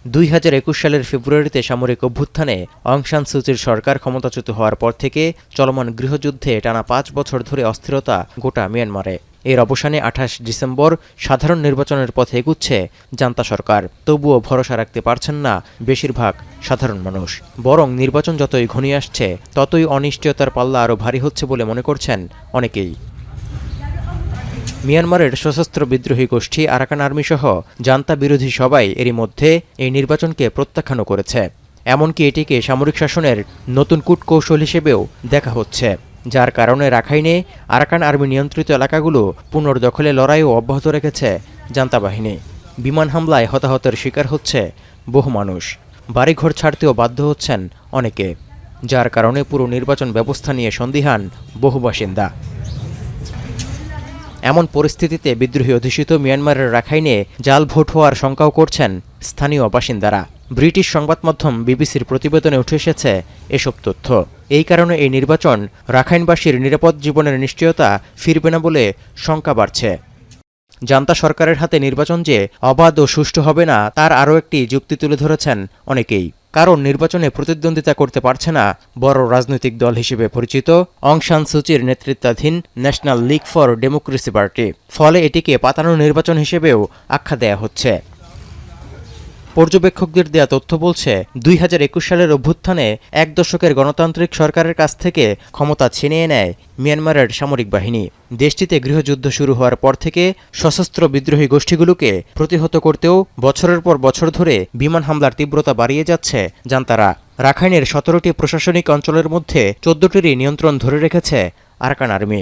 2021 সালের ফেব্রুয়ারিতে সামরিক অভ্যুত্থানে অং সান সুচির সরকার ক্ষমতাচ্যুত হওয়ার পর থেকে চলমান গৃহযুদ্ধে টানা 5 বছর ধরে অস্থিরতা গোটা মিয়ানমারে। এর অবসানে 28 ডিসেম্বর সাধারণ নির্বাচনের পথে এগুচ্ছে জান্তা সরকার। তবুও ভরসা রাখতে পারছেন না বেশিরভাগ সাধারণ মানুষ। বরং নির্বাচন যতই ঘনিয়ে আসছে ততই অনিশ্চয়তার পাল্লা আরও ভারী হচ্ছে বলে মনে করছেন অনেকেই। মিয়ানমারের সশস্ত্র বিদ্রোহী গোষ্ঠী আরাকান আর্মি সহ জান্তা বিরোধী সবাই এরই মধ্যে এই নির্বাচনকে প্রত্যাখ্যানও করেছে। এমনকি এটিকে সামরিক শাসনের নতুন কূটকৌশল হিসেবেও দেখা হচ্ছে, যার কারণে রাখাইনে আরাকান আর্মি নিয়ন্ত্রিত এলাকাগুলো পুনর্দখলে লড়াইও অব্যাহত রেখেছে জান্তা বাহিনী। বিমান হামলায় হতাহতের শিকার হচ্ছে বহু মানুষ, বাড়িঘর ছাড়তেও বাধ্য হচ্ছেন অনেকে, যার কারণে পুরো নির্বাচন ব্যবস্থা নিয়ে সন্দিহান বহু বাসিন্দা। এমন পরিস্থিতিতে বিদ্রোহী অধ্যুষিত মিয়ানমারের রাখাইনে জাল ভোট হওয়ার শঙ্কাও করছেন স্থানীয় বাসিন্দারা। ব্রিটিশ সংবাদমাধ্যম বিবিসির প্রতিবেদনে উঠে এসেছে এসব তথ্য। এই কারণে এই নির্বাচন রাখাইনবাসীর নিরাপদ জীবনের নিশ্চয়তা ফিরবে না বলে শঙ্কা বাড়ছে। জান্তা সরকারের হাতে নির্বাচন যে অবাধ ও সুষ্ঠু হবে না তার আরও একটি যুক্তি তুলে ধরেছেন অনেকেই। কারণ নির্বাচনে প্রতিদ্বন্দ্বিতা করতে পারছে না বড় রাজনৈতিক দল হিসেবে পরিচিত অং সান সুচির নেতৃত্বাধীন national League for democracy party. ফলে এটিকে পাতানো নির্বাচন হিসেবেও আখ্যা দেয়া হচ্ছে। পর্যবেক্ষকদের দেয়া তথ্য বলছে 2021 সালের অভ্যুত্থানে এক দশকের গণতান্ত্রিক সরকারের কাছ থেকে ক্ষমতা ছিনিয়ে নেয় মিয়ানমারের সামরিক বাহিনী। দেশটিতে গৃহযুদ্ধ শুরু হওয়ার পর থেকে সশস্ত্র বিদ্রোহী গোষ্ঠীগুলোকে প্রতিহত করতেও বছরের পর বছর ধরে বিমান হামলার তীব্রতা বাড়িয়ে যাচ্ছে জান্তারা। রাখাইনের 17টি প্রশাসনিক অঞ্চলের মধ্যে 14টিরই নিয়ন্ত্রণ ধরে রেখেছে আরাকান আর্মি।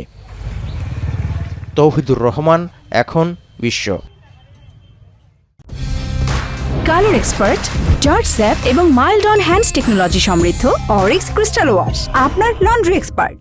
তৌহিদুর রহমান, এখন বিশ্ব। কালার এক্সপার্ট, জর্জ স্যাপ এবং মাইল্ড অন হ্যান্ডস টেকনোলজি সমৃদ্ধ অরিক্স ক্রিস্টাল ওয়াশ আপনার লন্ড্রি এক্সপার্ট।